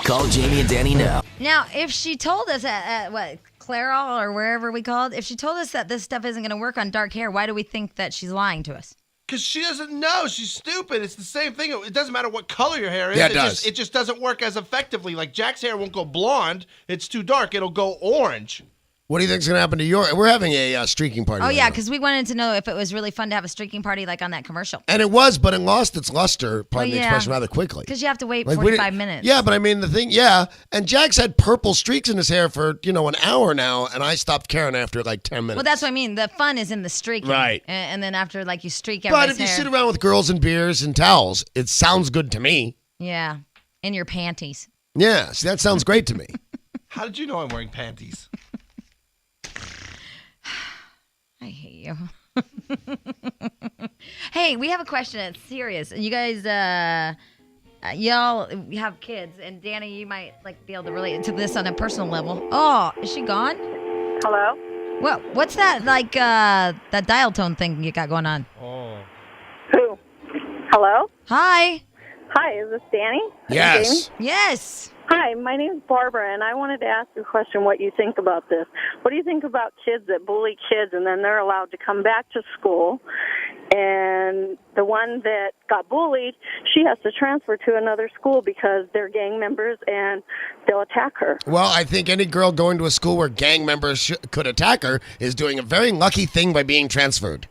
Call Jamie and Danny now. Now, if she told us at Clairol or wherever we called, if she told us that this stuff isn't going to work on dark hair, why do we think that she's lying to us? Because she doesn't know. She's stupid. It's the same thing. It doesn't matter what color your hair is. Yeah, it does. It just doesn't work as effectively. Like Jack's hair won't go blonde. It's too dark. It'll go orange. What do you think's going to happen to your... We're having a streaking party. Oh, right yeah, now. because we wanted to know if it was really fun to have a streaking party like on that commercial. And it was, but it lost its luster, pardon Well, the yeah. expression, rather quickly. Because you have to wait Like, we 45 didn't- minutes. Yeah, but I mean, the thing, yeah. And Jack's had purple streaks in his hair for, an hour now, and I stopped caring after like 10 minutes. Well, that's what I mean. The fun is in the streaking. Right. And then after, like, you streak But everybody's if you hair. sit around with girls and beers and towels, it sounds good to me. Yeah. In your panties. Yeah, see, that sounds great to me. How did you know I'm wearing panties? I hate you. Hey, we have a question. It's serious. You guys, y'all have kids, and Danny, you might be able to relate to this on a personal level. Oh, is she gone? Hello? What's that that dial tone thing you got going on? Oh. Who? Hello? Hi. Hi, is this Danny? Yes. Jamie? Yes. Hi, my name's Barbara, and I wanted to ask a question what you think about this. What do you think about kids that bully kids and then they're allowed to come back to school, and the one that got bullied, she has to transfer to another school because they're gang members and they'll attack her? Well, I think any girl going to a school where gang members could attack her is doing a very lucky thing by being transferred.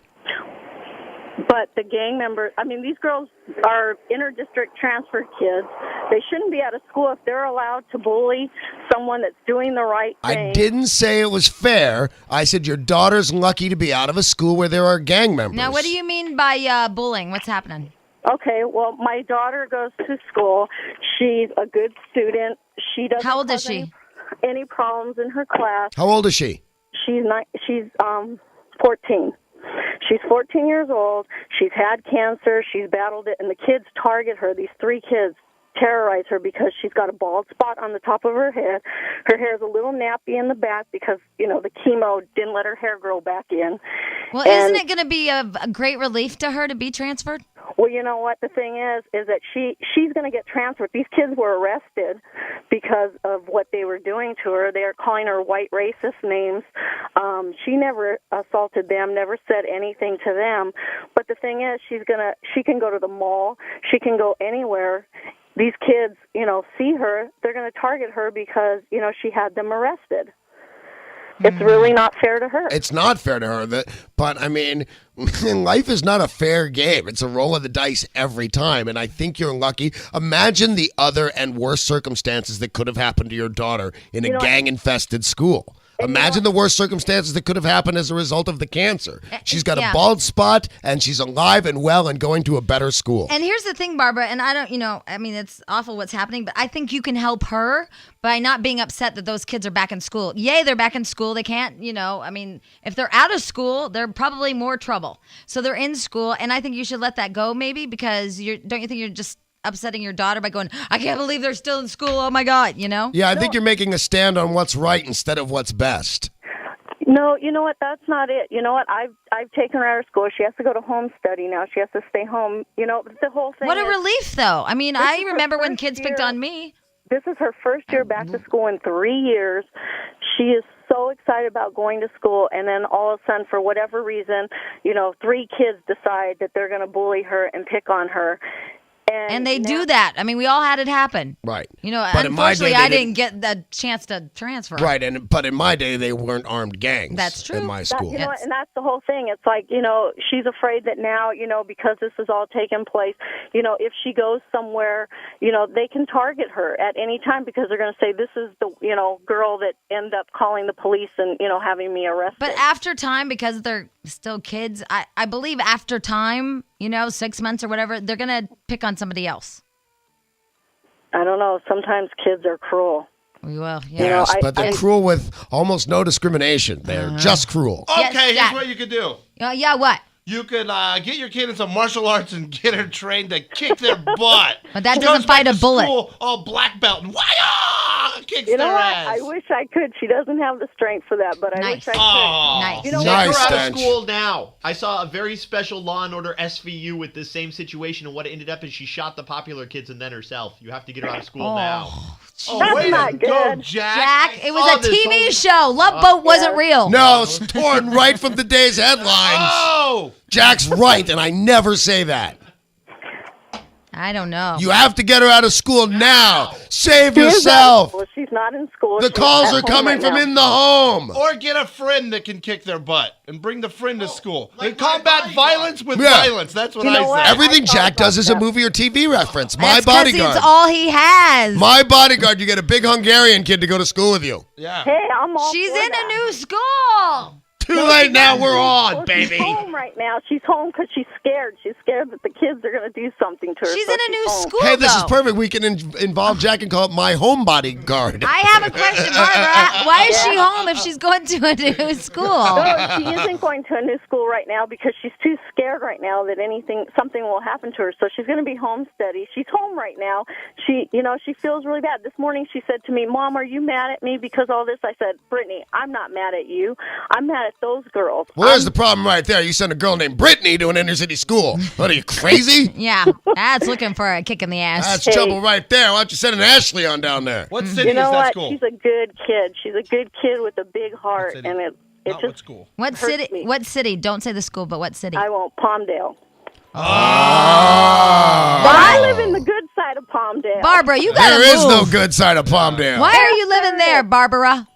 But the gang members, these girls are inter-district transfer kids. They shouldn't be out of school if they're allowed to bully someone that's doing the right thing. I didn't say it was fair. I said your daughter's lucky to be out of a school where there are gang members. Now, what do you mean by bullying? What's happening? Okay, well, my daughter goes to school. She's a good student. She doesn't How old is cause she? any problems in her class. How old is she? She's 14. She's 14 years old. She's had cancer. She's battled it, and the kids target her. These 3 kids terrorize her because she's got a bald spot on the top of her head. Her hair's a little nappy in the back because, the chemo didn't let her hair grow back in. Well, isn't it going to be a great relief to her to be transferred? Well, you know what? The thing is that she's going to get transferred. These kids were arrested because of what they were doing to her. They are calling her white racist names. She never assaulted them, never said anything to them. But the thing is, she can go to the mall. She can go anywhere. These kids, see her. They're going to target her because, she had them arrested. It's really not fair to her. It's not fair to her. But, life is not a fair game. It's a roll of the dice every time, and I think you're lucky. Imagine the other and worse circumstances that could have happened to your daughter in a gang-infested school. Imagine the worst circumstances that could have happened as a result of the cancer. She's got a bald spot, and she's alive and well and going to a better school. And here's the thing, Barbara, and I don't, it's awful what's happening, but I think you can help her by not being upset that those kids are back in school. Yay, they're back in school. They can't, if they're out of school, they're probably more trouble. So they're in school, and I think you should let that go maybe because don't you think you're just upsetting your daughter by going, I can't believe they're still in school. Oh, my God, Yeah, I think you're making a stand on what's right instead of what's best. No, you know what? That's not it. You know what? I've taken her out of school. She has to go to home study now. She has to stay home. The whole thing. What a relief, though. I remember when kids picked on me. This is her first year back to school in 3 years. She is so excited about going to school, and then all of a sudden, for whatever reason, 3 kids decide that they're going to bully her and pick on her. And they do that. We all had it happen. Right. But unfortunately, I didn't get the chance to transfer. Right, but in my day, they weren't armed gangs. That's true. In my school. And that's the whole thing. It's like, she's afraid that now, because this has all taken place, if she goes somewhere, they can target her at any time because they're going to say, this is the, girl that ended up calling the police and, having me arrested. But after time, because they're still kids, I believe after time, 6 months or whatever, they're going to pick on somebody else. I don't know. Sometimes kids are cruel. We will, yeah. Yes, but they're cruel with almost no discrimination. They're just cruel. Okay, Yes, here's what you could do. Yeah, what? You could get your kid into martial arts and get her trained to kick their butt. But that She doesn't comes back fight a to bullet. School, all black belt and kicks You know their what? ass. I wish I could. She doesn't have the strength for that, but I wish I could. Nice. You know, Nice, We're out of Stench. school now. I saw a very special Law and Order SVU with the same situation, and what it ended up is she shot the popular kids and then herself. You have to get her out of school now. That's way not to go, good. Jack, it was saw a this TV whole- show. Love Boat wasn't real. No, it's torn right from the day's headlines. Oh! Jack's right, and I never say that. I don't know. You have to get her out of school now. Save yourself. Well, she's not in school. The She's calls at are home coming right from now. in the home. Or get a friend that can kick their butt and bring the friend to school. like And combat my bodyguard. violence with Yeah. violence. That's what You know I what? say. Everything I thought Jack does about is a that. movie or TV reference. My That's 'cause bodyguard. it's all he has. My bodyguard. You get a big Hungarian kid to go to school with you. Yeah. Hey, I'm all She's for in that. a new school. Too late now. We're on, Well, baby. She's home right now. She's home because she's scared. She's scared that the kids are going to do something to her. She's so in a new home. school, Hey, this is though. perfect. We can involve Jack and call it my home bodyguard. I have a question, Barbara. Why is she home if she's going to a new school? No, she isn't going to a new school right now because she's too scared right now that something will happen to her. So she's going to be home steady. She's home right now. She feels really bad. This morning she said to me, "Mom, are you mad at me because all this?" I said, "Brittany, I'm not mad at you. I'm mad at those girls." Well, there's the problem right there. You send a girl named Brittany to an inner city school. What are you, crazy? Yeah, that's looking for a kick in the ass. That's trouble right there. Why don't you send an Ashley on down there? What city You know is that what? school? She's a good kid. She's a good kid with a big heart, city? and it Not what just school. What hurts city? me. What city? Don't say the school, but what city? I won't. Palmdale. Oh. But I live in the good side of Palmdale. Barbara, you gotta There is move. no good side of Palmdale. Why are you living there, Barbara?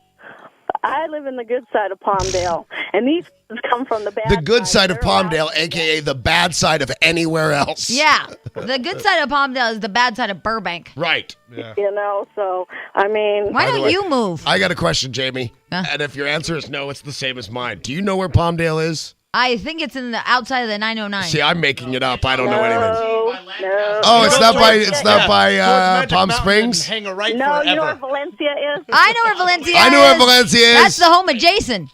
I live in the good side of Palmdale, and these kids come from the bad. The good side of They're allowed- Palmdale, a.k.a. the bad side of anywhere else. Yeah, the good side of Palmdale is the bad side of Burbank. Right. You know, so I mean, Why By the don't way, you move? I got a question, Jamie. Huh? And if your answer is no, it's the same as mine. Do you know where Palmdale is? I think it's in the outside of the 909. See, I'm making it up. I don't know anything. no. Oh, it's not by Towards Palm Magic Springs? Mountain and hang a right No, you know where forever. Valencia is? I know where Valencia I know is. where Valencia is. That's the home of Jason.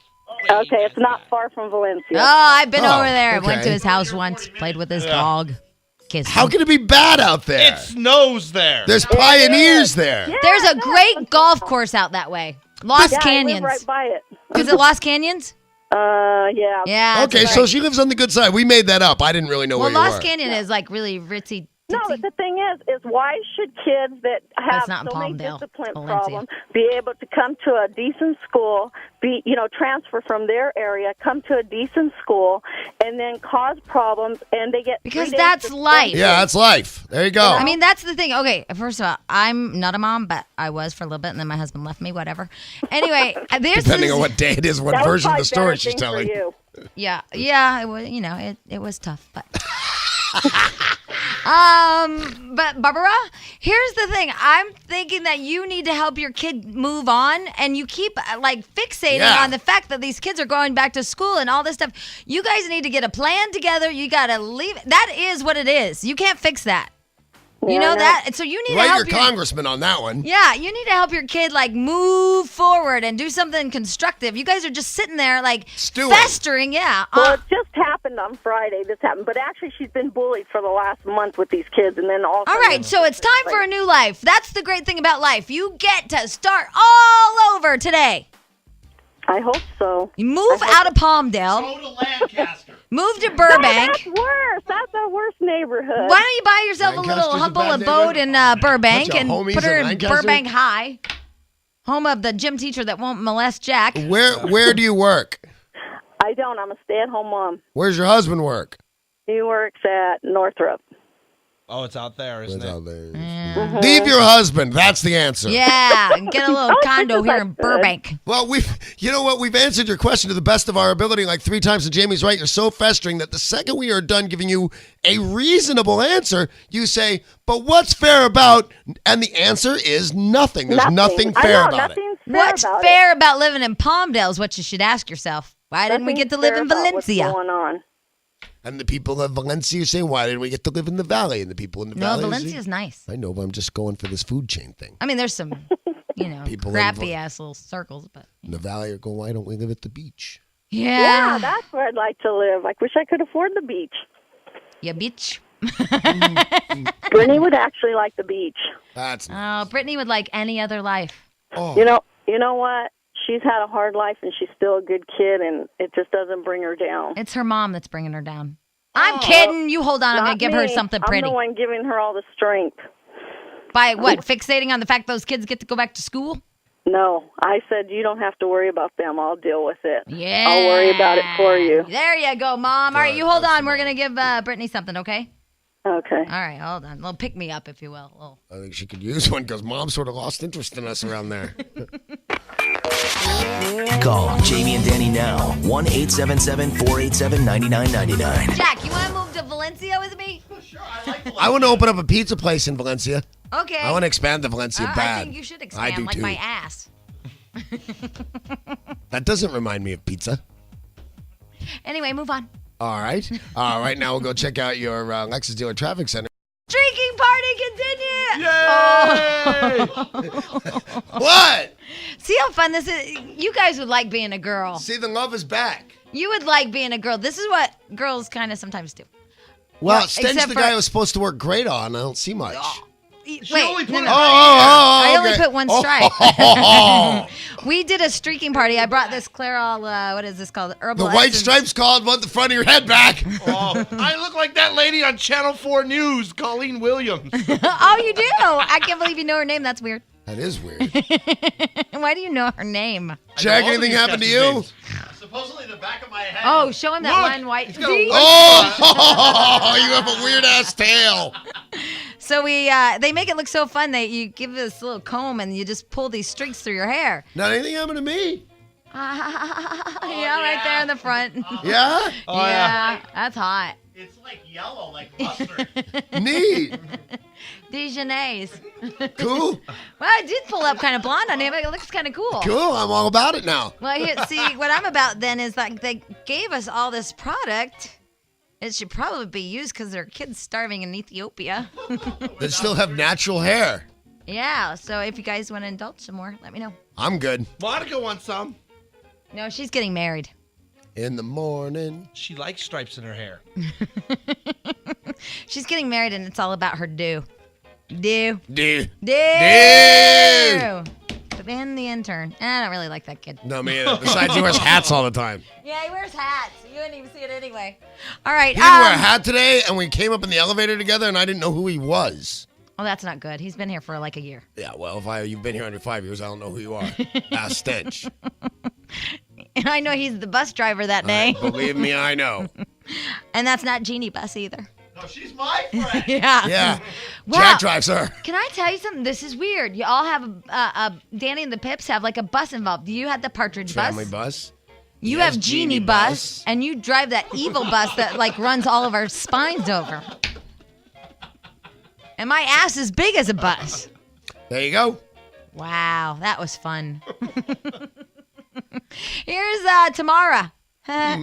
Okay, it's not far from Valencia. Oh, I've been Oh, over there. I went okay. to his house once, played with his dog, kissed How him. can it be bad out there? It snows there. There's pioneers there. Yeah, There's a no, great it's golf awesome. course out that way. Lost Yeah, I Canyons. live right by it. Is it Lost Canyons? Yeah. Yeah. that's Okay, right. so she lives on the good side. We made that up. I didn't really know Well, where you Lost were. Canyon is like really ritzy. No, titsy. but the thing is why should kids that have not in so many Palmdale, discipline it's Valencia. problems be able to come to a decent school, transfer from their area, come to a decent school, and then cause problems, and they get Because 3 days that's suspension. life. Yeah, that's life. There you go. I mean, that's the thing. Okay, first of all, I'm not a mom, but I was for a little bit, and then my husband left me, whatever. Anyway, there's Depending this, on what day it is, what That was version of probably the story better she's thing for telling. you. Yeah, it was, it was tough, but. But Barbara, here's the thing. I'm thinking that you need to help your kid move on, and you keep fixating on the fact that these kids are going back to school and all this stuff. You guys need to get a plan together. You got to leave. That is what it is. You can't fix that. You know that? So you need to Write help your congressman on that one. Yeah, you need to help your kid move forward and do something constructive. You guys are just sitting there Stewing. festering. Yeah. Well, it just happened on Friday. This happened, but actually, she's been bullied for the last month with these kids, and then all. All right, so it's time for a new life. That's the great thing about life. You get to start all over today. I hope so. You move out of Palmdale. Go to Lancaster. Move to No, Burbank. that's worse. That's a worse neighborhood. Why don't you buy yourself a little Lancaster's a humble bad abode in Burbank Bunch of and homies put her in in Lancaster? Burbank High, home of the gym teacher that won't molest Jack. Where do you work? I don't. I'm a stay-at-home mom. Where's your husband work? He works at Northrop. Oh, it's out there, isn't it? Mm. Leave your husband. That's the answer. Yeah, and get a little condo here in Burbank. Well, you know what? We've answered your question to the best of our ability 3 times, and Jamie's right. You're so festering that the second we are done giving you a reasonable answer, you say, but what's fair about, and the answer is nothing. There's nothing I fair know, about it. nothing's fair What's about fair about living in Palmdale is what you should ask yourself. Why didn't we Nothing's get to live fair in about what's Valencia? going on. And the people of Valencia are saying, why didn't we get to live in the valley? And the people in the valley. No, Valencia's nice. I know, but I'm just going for this food chain thing. I mean, there's some, People crappy ass little circles, but in the valley are going, why don't we live at the beach? Yeah, that's where I'd like to live. I wish I could afford the beach. Yeah, beach. Brittany would actually like the beach. That's nice. Oh, Brittany would like any other life. Oh. You know what? She's had a hard life, and she's still a good kid, and it just doesn't bring her down. It's her mom that's bringing her down. I'm kidding. You hold on. I'm going to give her something pretty. I'm the one giving her all the strength. By what? Fixating on the fact those kids get to go back to school? No, I said you don't have to worry about them. I'll deal with it. Yeah. I'll worry about it for you. There you go, Mom. All right, you hold on. We're going to give Brittany something, okay? Okay. All right, hold on. A little pick me up, if you will. I think she could use one because Mom sort of lost interest in us around there. Call Jamie and Danny now. 1-877-487-9999. Jack, you want to move to Valencia with me? Sure, I like Valencia. I want to open up a pizza place in Valencia. Okay. I want to expand the Valencia bad. I think you should expand do like too. my ass. That doesn't remind me of pizza. Anyway, move on. All right. Right now we'll go check out your Lexus Dealer Traffic Center. Drinking party continue. Yay! What? See how fun this is? You guys would like being a girl. See, the love is back. You would like being a girl. This is what girls kind of sometimes do. Well, Sten's except the for- guy who was supposed to work great on. I don't see much. only put it I only put one Oh. stripe. We did a streaking party. I brought this Clairol, what is this called? Herbal The white essence. stripes called, want the front of your head back. Oh, I look like that lady on Channel 4 News, Colleen Williams. Oh, you do? I can't believe you know her name. That's weird. That is weird. Why do you know her name? Jack, anything happened to you? Supposedly the back of my head. Oh, show him that Look, one white. he's got a See? Oh, you have a weird ass tail. So they make it look so fun that you give this little comb and you just pull these streaks through your hair. Not anything happened to me. Yeah, right there in the front. Yeah? Yeah, that's hot. It's like yellow, like mustard. Neat. Dijonnaise. Cool. Well, I did pull up kind of blonde on him. It looks kind of cool. Cool. I'm all about it now. Well, here, see, what I'm about then is like they gave us all this product. It should probably be used because there are kids starving in Ethiopia. That still have natural hair. Yeah, so if you guys want to indulge some more, let me know. I'm good. Monica wants some. No, she's getting married. In the morning. She likes stripes in her hair. She's getting married and it's all about her do. Do. Dude. Do. But then the intern. I don't really like that kid. No, me either. Besides, he wears hats all the time. Yeah, he wears hats. You wouldn't even see it anyway. All right. He didn't wear a hat today, and we came up in the elevator together, and I didn't know who he was. Oh, that's not good. He's been here for like a year. Yeah, well, if you've been here under 5 years, I don't know who you are. Stench. And I know he's the bus driver that day. Believe me, I know. And that's not Jeanie Buss either. No, she's my friend. Yeah. Yeah. Wow. Jack drives her. Can I tell you something? This is weird. You all have Danny and the Pips have like a bus involved. You had the Partridge Family bus. bus. You Yes, have Jeanie Jeanie Buss, and you drive that evil bus that like runs all of our spines over. And my ass is big as a bus. There you go. Wow, that was fun. Here's Tamara. Hi,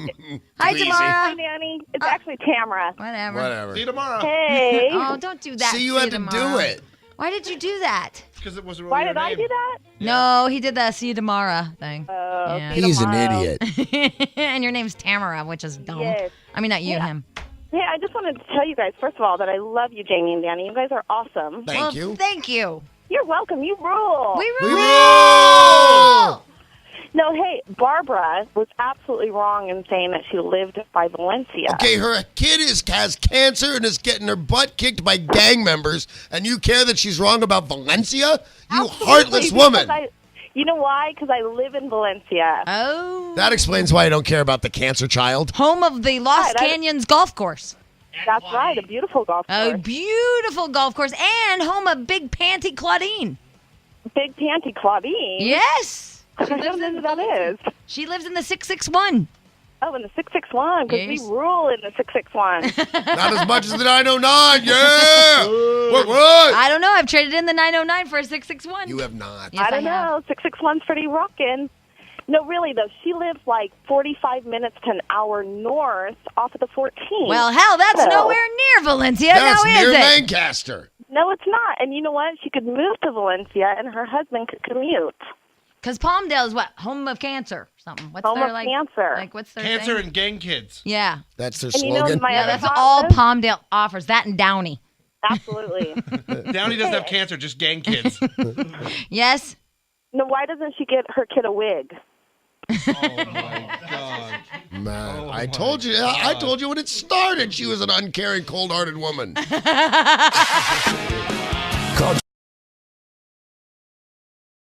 Easy. Tamara. Hi, Nanny. It's actually Tamara. Whatever. See you tomorrow. Hey. Oh, don't do that. See, you had to do it. Why did you do that? Because it wasn't really Why your did I name. do that? No, he did the see you tomorrow thing. Yeah. see He's an tomorrow. idiot. And your name's Tamara, which is dumb. Yes. I mean, not you, Yeah. him. Hey, I just wanted to tell you guys, first of all, that I love you, Jamie and Danny. You guys are awesome. Thank you. Thank you. You're welcome. You rule. We We rule. roll! No, hey, Barbara was absolutely wrong in saying that she lived by Valencia. Okay, her kid has cancer and is getting her butt kicked by gang members, and you care that she's wrong about Valencia? You Absolutely, heartless because woman. You know why? Because I live in Valencia. Oh. That explains why I don't care about the cancer child. Home of the Lost Right, Canyons Golf Course. That's right, a beautiful golf course. A beautiful golf course and home of Big Panty Claudine. Big Panty Claudine. Yes. I don't know who that is. She lives in the 661. Oh, in the 661, because Yes. we rule in the 661. Not as much as the 909, yeah! What? I don't know. I've traded in the 909 for a 661. You have not. Yes, I don't know. 661's pretty rockin'. No, really, though. She lives like 45 minutes to an hour north off of the 14. Well, hell, that's nowhere near Valencia. That's now, near is it? Lancaster. No, it's not. And you know what? She could move to Valencia, and her husband could commute. Because Palmdale is what? Home of cancer or something. What's Home their, of cancer. Like, what's their Cancer thing? and gang kids. Yeah. That's their And you know slogan. my Yeah, other that's thought all was? Palmdale offers. That and Downey. Absolutely. Downey doesn't have cancer, just gang kids. Yes? No, why doesn't she get her kid a wig? Oh my God. Man, I told you. I told you when it started. She was an uncaring, cold-hearted woman.